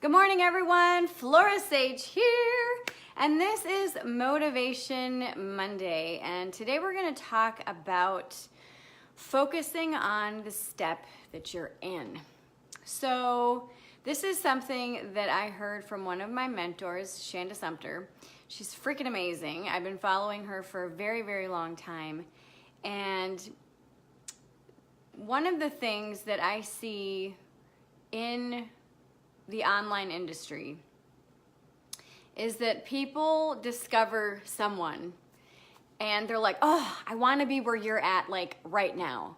Good morning, everyone. Flora Sage here, and this is Motivation Monday. And today we're going to talk about focusing on the step that you're in. So this is something that I heard from one of my mentors, Shanda Sumter. She's freaking amazing. I've been following her for a very, very long time. And one of the things that I see in the online industry is that people discover someone and they're like, oh, I want to be where you're at, like right now.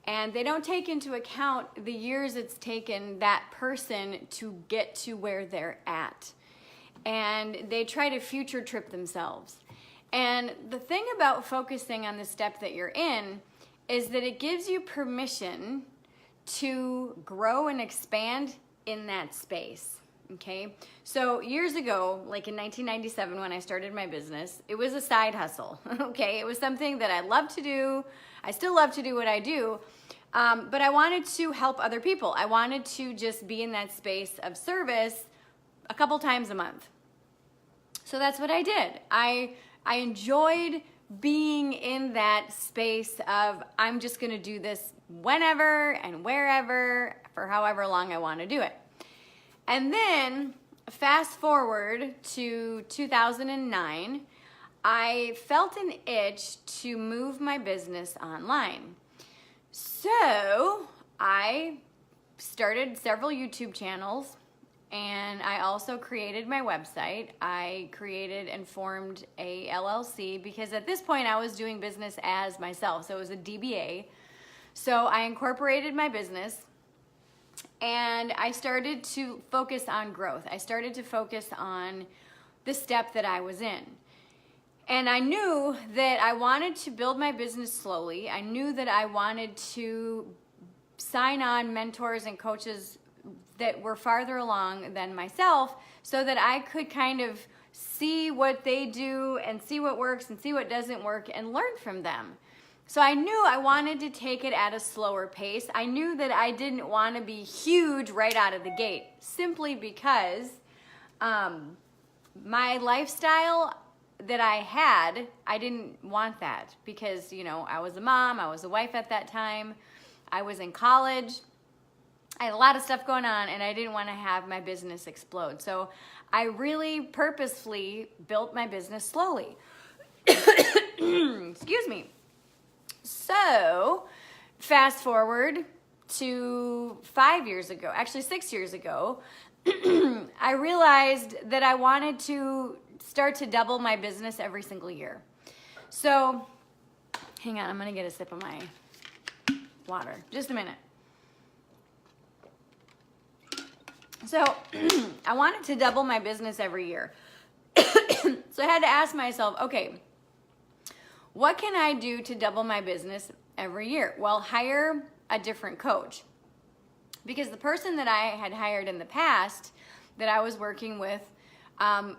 And they don't take into account the years it's taken that person to get to where they're at. And they try to future trip themselves. And the thing about focusing on the step that you're in is that it gives you permission to grow and expand in that space, okay? So years ago, like in 1997 when I started my business, it was a side hustle, okay? It was something that I love to do. I still love to do what I do, but I wanted to help other people. I wanted to just be in that space of service a couple times a month. So that's what I did. I enjoyed being in that space of I'm just gonna do this whenever and wherever for however long I want to do it. And then fast forward to 2009, I felt an itch to move my business online. So I started several YouTube channels, and I also created my website. I created and formed a LLC because at this point I was doing business as myself. So it was a DBA. So I incorporated my business and I started to focus on growth. I started to focus on the step that I was in. And I knew that I wanted to build my business slowly. I knew that I wanted to sign on mentors and coaches that were farther along than myself so that I could kind of see what they do and see what works and see what doesn't work and learn from them. So I knew I wanted to take it at a slower pace. I knew that I didn't want to be huge right out of the gate simply because my lifestyle that I had, I didn't want that because, you know, I was a mom, I was a wife at that time, I was in college, I had a lot of stuff going on and I didn't want to have my business explode. So I really purposefully built my business slowly. Excuse me. So fast forward to 5 years ago, actually 6 years ago, I realized that I wanted to start to double my business every single year. So hang on, I'm gonna get a sip of my water. Just a minute. So I wanted to double my business every year. So I had to ask myself, okay, what can I do to double my business every year? Well, hire a different coach. Because the person that I had hired in the past that I was working with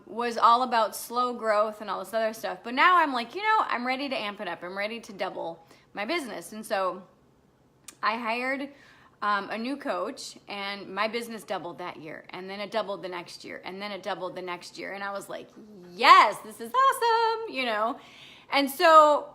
was all about slow growth and all this other stuff. But now I'm like, you know, I'm ready to amp it up. I'm ready to double my business. And so I hired a new coach, and my business doubled that year, and then it doubled the next year, and then it doubled the next year, and I was like, yes, this is awesome, you know. And so,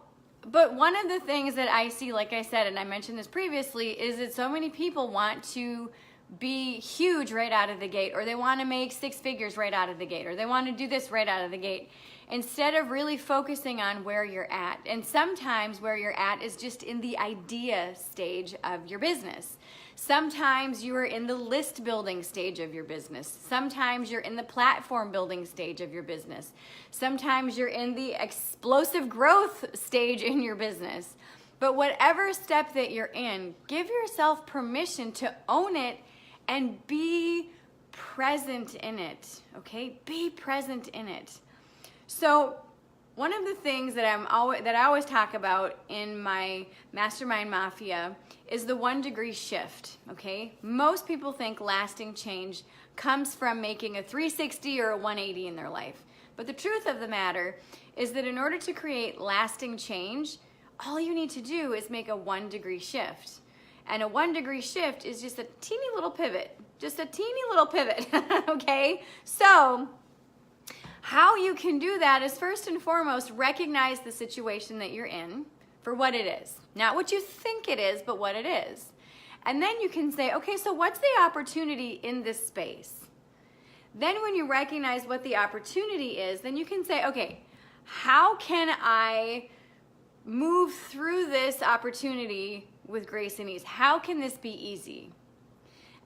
but one of the things that I see, like I said, and I mentioned this previously, is that so many people want to be huge right out of the gate, or they want to make six figures right out of the gate, or they want to do this right out of the gate, instead of really focusing on where you're at. And sometimes where you're at is just in the idea stage of your business. Sometimes you are in the list building stage of your business. Sometimes you're in the platform building stage of your business. Sometimes you're in the explosive growth stage in your business. But whatever step that you're in, give yourself permission to own it and be present in it, okay? Be present in it. So one of the things that I always talk about in my Mastermind Mafia is the 1 degree shift, okay? Most people think lasting change comes from making a 360 or a 180 in their life. But the truth of the matter is that in order to create lasting change, all you need to do is make a 1 degree shift. And a 1 degree shift is just a teeny little pivot. just a teeny little pivot, okay? So how you can do that is first and foremost, recognize the situation that you're in for what it is. Not what you think it is, but what it is. And then you can say, okay, so what's the opportunity in this space? Then when you recognize what the opportunity is, then you can say, okay, how can I move through this opportunity with grace and ease? How can this be easy?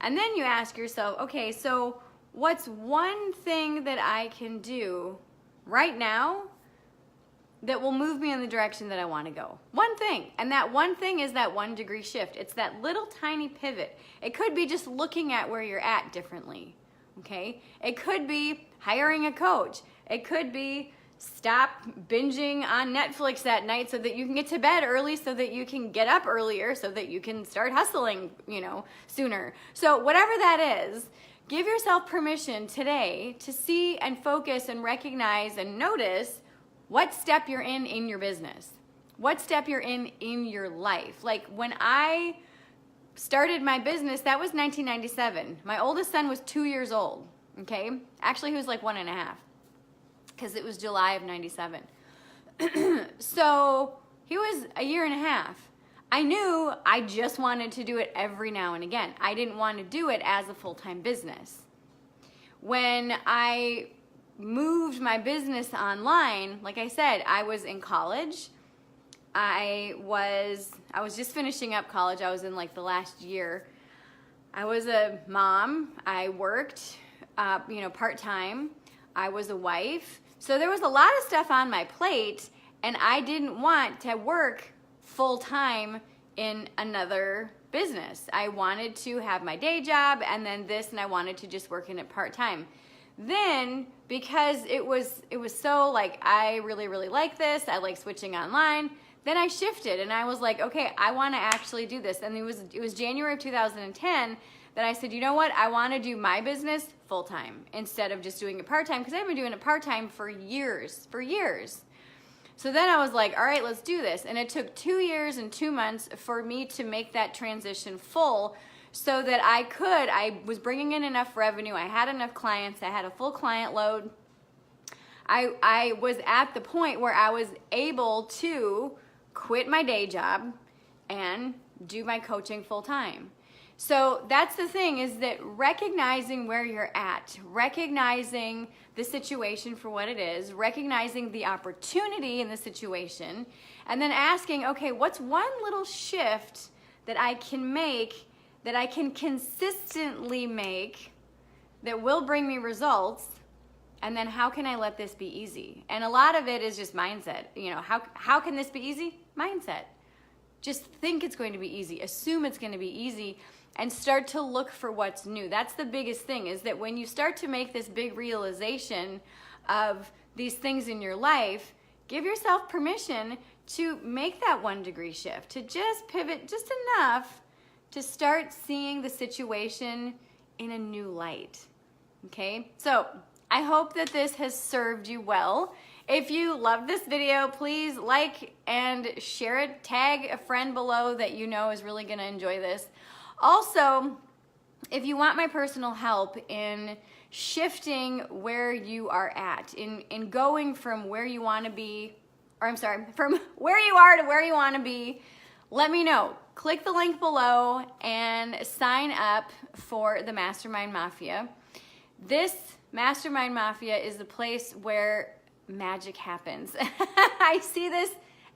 And then you ask yourself, okay, so what's one thing that I can do right now that will move me in the direction that I want to go? One thing. And that one thing is that 1 degree shift. It's that little tiny pivot. It could be just looking at where you're at differently. Okay? It could be hiring a coach. It could be stop binging on Netflix that night so that you can get to bed early, so that you can get up earlier, so that you can start hustling, sooner. So whatever that is, give yourself permission today to see and focus and recognize and notice what step you're in your business, what step you're in your life. Like when I started my business, that was 1997. My oldest son was 2 years old, okay? Actually, he was like 1.5, because it was July of 97. So he was a year and a half. I knew I just wanted to do it every now and again. I didn't want to do it as a full-time business. When I moved my business online, like I said, I was in college. I was just finishing up college. I was in like the last year. I was a mom. I worked, part-time. I was a wife. So there was a lot of stuff on my plate, and I didn't want to work full-time in another business. I wanted to have my day job and then this, and I wanted to just work in it part-time. Then, because it was so like, I really, really like this, I like switching online, then I shifted and I was like, okay, I want to actually do this. And it was January of 2010 that I said, you know what, I want to do my business full-time instead of just doing it part-time, because I've been doing it part-time for years. So then I was like, all right, let's do this. And it took 2 years and 2 months for me to make that transition full, so that I was bringing in enough revenue, I had enough clients, I had a full client load. I was at the point where I was able to quit my day job and do my coaching full time. So that's the thing, is that recognizing where you're at, recognizing the situation for what it is, recognizing the opportunity in the situation, and then asking, okay, what's one little shift that I can make, that I can consistently make, that will bring me results, and then how can I let this be easy? And a lot of it is just mindset. How can this be easy? Mindset. Just think it's going to be easy. Assume it's going to be easy, and start to look for what's new. That's the biggest thing, is that when you start to make this big realization of these things in your life, give yourself permission to make that 1 degree shift, to just pivot just enough to start seeing the situation in a new light. Okay? So I hope that this has served you well. If you love this video, please like and share it. Tag a friend below that you know is really gonna enjoy this. Also, if you want my personal help in shifting where you are at, in going from where you want to be, from where you are to where you want to be, let me know. Click the link below and sign up for the Mastermind Mafia. This Mastermind Mafia is the place where magic happens. I see this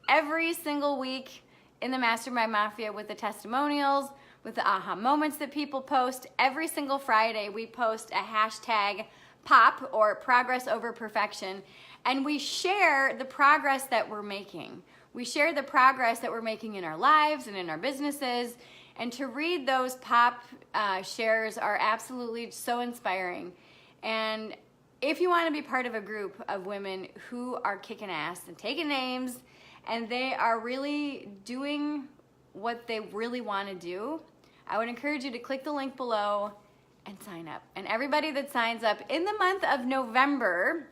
every single week in the Mastermind Mafia with the testimonials, with the aha moments that people post. Every single Friday we post a hashtag POP, or progress over perfection, and we share the progress that we're making. We share the progress that we're making in our lives and in our businesses, and to read those POP shares are absolutely so inspiring. And if you want to be part of a group of women who are kicking ass and taking names, and they are really doing what they really want to do, I would encourage you to click the link below and sign up. And everybody that signs up in the month of November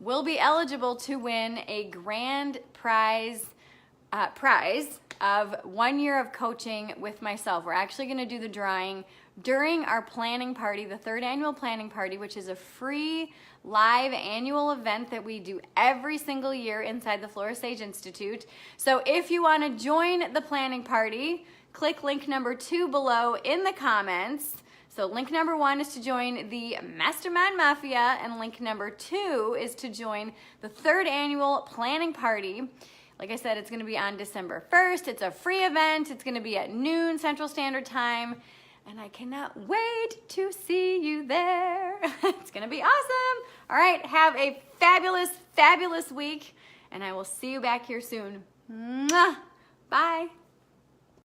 will be eligible to win a grand prize of 1 year of coaching with myself. We're actually going to do the drawing during our planning party, the 3rd annual planning party, which is a free live annual event that we do every single year inside the Flora Sage Institute. So if you want to join the planning party, click link number 2 below in the comments. So link number 1 is to join the Mastermind Mafia, and link number 2 is to join the 3rd annual planning party. Like I said, it's going to be on December 1st. It's a free event. It's going to be at noon Central Standard Time, and I cannot wait to see you there. It's going to be awesome. All right, have a fabulous, fabulous week, and I will see you back here soon. Mwah! Bye.